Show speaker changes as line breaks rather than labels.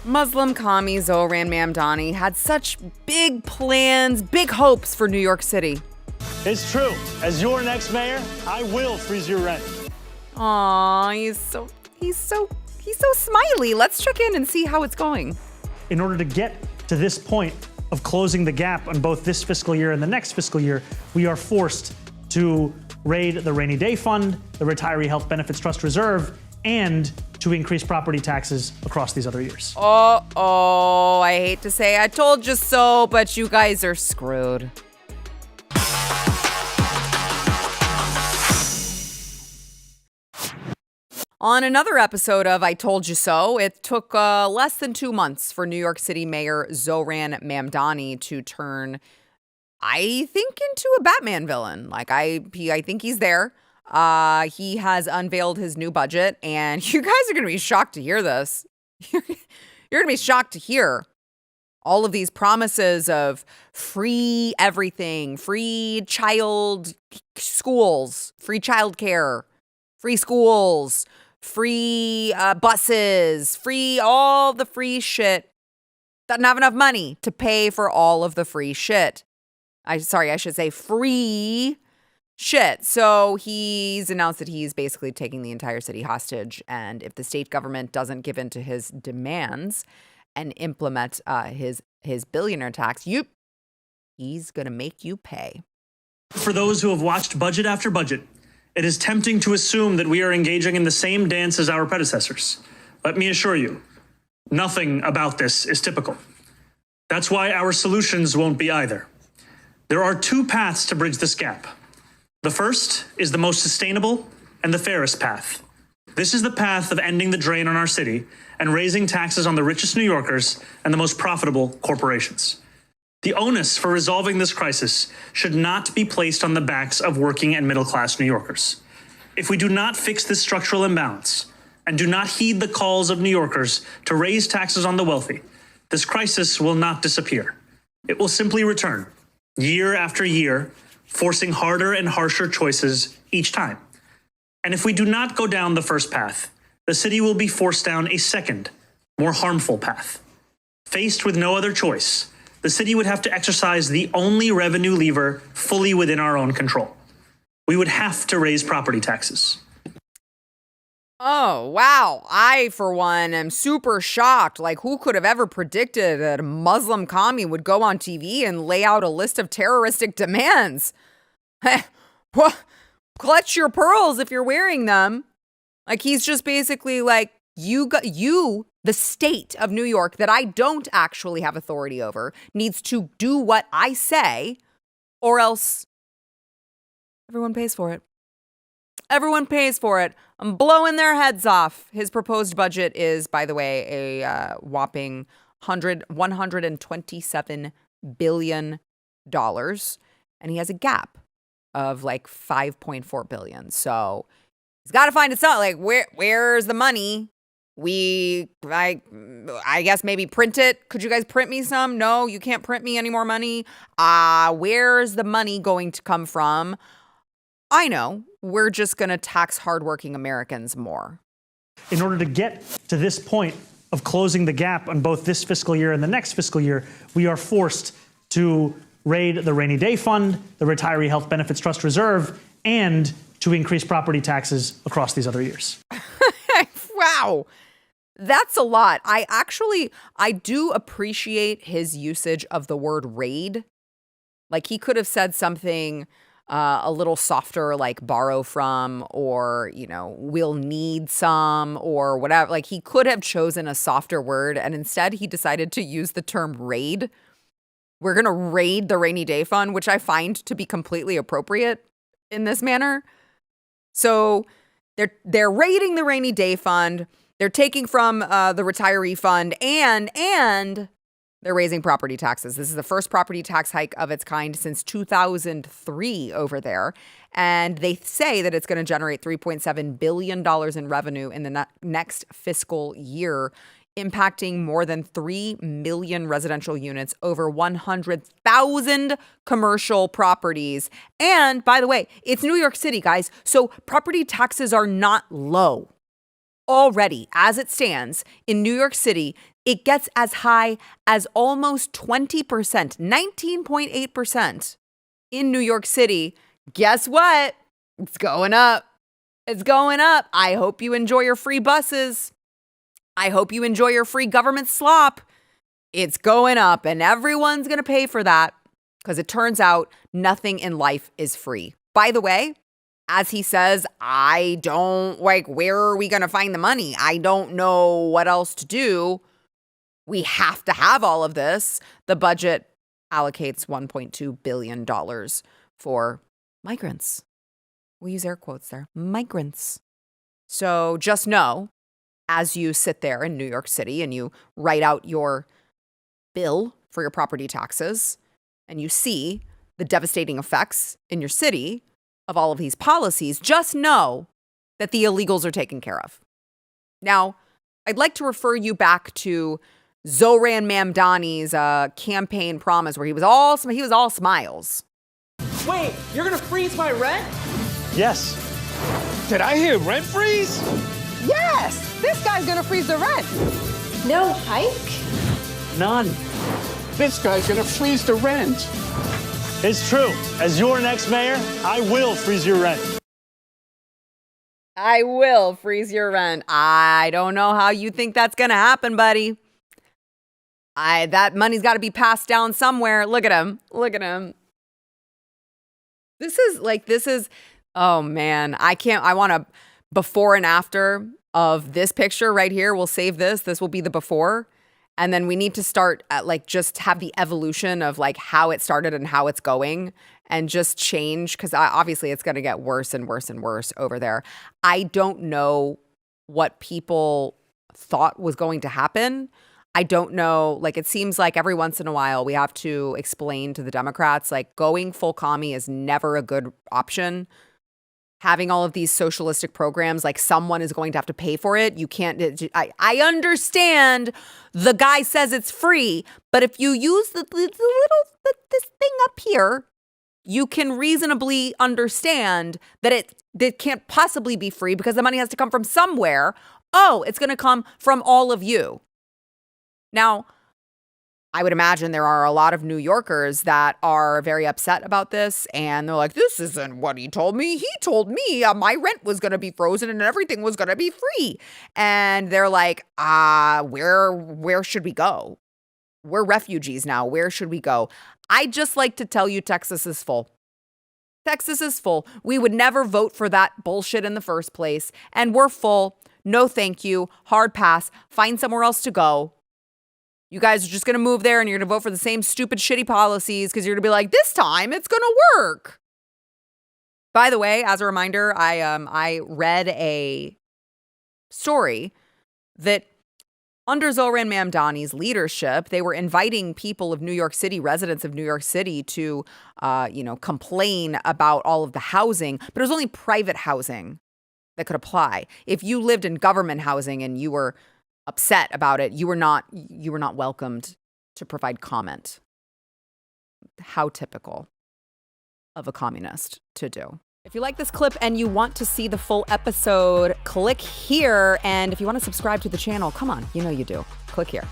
Muslim commie Zohran Mamdani had such big plans, big hopes for New York City.
It's true. As your next mayor, I will freeze your rent.
Aw, he's so smiley. Let's check in and see how it's going.
In order to get to this point of closing the gap on both this fiscal year and the next fiscal year, we are forced to raid the rainy day fund, the retiree health benefits trust reserve, and to increase property taxes across these other years.
Oh, I hate to say I told you so, but you guys are screwed. On another episode of I Told You So, it took less than 2 months for New York City Mayor Zohran Mamdani to turn, I think, into a Batman villain. I think he's there. He has unveiled his new budget, and you guys are going to be shocked to hear this. You're going to be shocked to hear all of these promises of free everything, free child schools, free childcare, free schools, free buses, free all the free shit. Doesn't have enough money to pay for all of the free shit. I should say free shit. So he's announced that he's basically taking the entire city hostage. And if the state government doesn't give in to his demands and implement his billionaire tax, he's going to make you pay.
For those who have watched budget after budget, it is tempting to assume that we are engaging in the same dance as our predecessors. Let me assure you, nothing about this is typical. That's why our solutions won't be either. There are 2 paths to bridge this gap. The first is the most sustainable and the fairest path. This is the path of ending the drain on our city and raising taxes on the richest New Yorkers and the most profitable corporations. The onus for resolving this crisis should not be placed on the backs of working and middle-class New Yorkers. If we do not fix this structural imbalance and do not heed the calls of New Yorkers to raise taxes on the wealthy, this crisis will not disappear. It will simply return, year after year, forcing harder and harsher choices each time. And if we do not go down the first path, the city will be forced down a second, more harmful path. Faced with no other choice, the city would have to exercise the only revenue lever fully within our own control. We would have to raise property taxes.
Oh, wow. I, for one, am super shocked. Who could have ever predicted that a Muslim commie would go on TV and lay out a list of terroristic demands? Well, clutch your pearls if you're wearing them. He's just basically you, the state of New York that I don't actually have authority over, needs to do what I say, or else everyone pays for it. Everyone pays for it. I'm blowing their heads off. His proposed budget is, by the way, a whopping $127 billion. And he has a gap of $5.4 billion. So he's got to find it out. Where's the money? I guess maybe print it. Could you guys print me some? No, you can't print me any more money. Where's the money going to come from? I know. We're just going to tax hardworking Americans more.
In order to get to this point of closing the gap on both this fiscal year and the next fiscal year, we are forced to raid the rainy day fund, the retiree health benefits trust reserve, and to increase property taxes across these other years.
Wow. That's a lot. I do appreciate his usage of the word raid. He could have said something a little softer, like borrow from, or, we'll need some, or whatever. He could have chosen a softer word, and instead he decided to use the term raid. We're going to raid the rainy day fund, which I find to be completely appropriate in this manner. So they're raiding the rainy day fund. They're taking from the retiree fund, and they're raising property taxes. This is the first property tax hike of its kind since 2003 over there. And they say that it's going to generate $3.7 billion in revenue in the next fiscal year, impacting more than 3 million residential units, over 100,000 commercial properties. And by the way, it's New York City, guys. So property taxes are not low. Already, as it stands, in New York City, it gets as high as almost 20%, 19.8% in New York City. Guess what? It's going up. It's going up. I hope you enjoy your free buses. I hope you enjoy your free government slop. It's going up, and everyone's going to pay for that because it turns out nothing in life is free. By the way, as he says, I don't where are we going to find the money? I don't know what else to do. We have to have all of this. The budget allocates $1.2 billion for migrants. We use air quotes there. Migrants. So just know, as you sit there in New York City and you write out your bill for your property taxes and you see the devastating effects in your city of all of these policies, just know that the illegals are taken care of. Now, I'd like to refer you back to Zohran Mamdani's campaign promise where he was all smiles.
Wait, you're gonna freeze my rent?
Yes.
Did I hear rent freeze?
Yes, this guy's gonna freeze the rent.
No hike?
None.
This guy's gonna freeze the rent.
It's true. As your next mayor, I will freeze your rent.
I will freeze your rent. I don't know how you think that's going to happen, buddy. That money's got to be passed down somewhere. Look at him. Look at him. This is, oh man, I want a before and after of this picture right here. We'll save this. This will be the before. And then we need to start at just have the evolution of how it started and how it's going and just change, because obviously it's going to get worse and worse and worse over there. I don't know what people thought was going to happen. I don't know. It seems like every once in a while we have to explain to the Democrats, going full commie is never a good option. Having all of these socialistic programs, someone is going to have to pay for it. You can't, I understand the guy says it's free, but if you use this thing up here, you can reasonably understand that it can't possibly be free because the money has to come from somewhere. Oh, it's going to come from all of you. Now, I would imagine there are a lot of New Yorkers that are very upset about this, and they're like, this isn't what he told me. He told me my rent was going to be frozen and everything was going to be free. And they're like, where should we go? We're refugees now. Where should we go? I'd just like to tell you Texas is full. Texas is full. We would never vote for that bullshit in the first place, and we're full. No thank you. Hard pass. Find somewhere else to go. You guys are just going to move there and you're going to vote for the same stupid, shitty policies because you're going to be like, this time it's going to work. By the way, as a reminder, I read a story that under Zohran Mamdani's leadership, they were inviting people of New York City, residents of New York City, to, complain about all of the housing, but it was only private housing that could apply. If you lived in government housing and you were upset about it, you were not welcomed to provide comment. How typical of a communist to do. If you like this clip and you want to see the full episode, click here. And if you want to subscribe to the channel, come on, you know you do. Click here.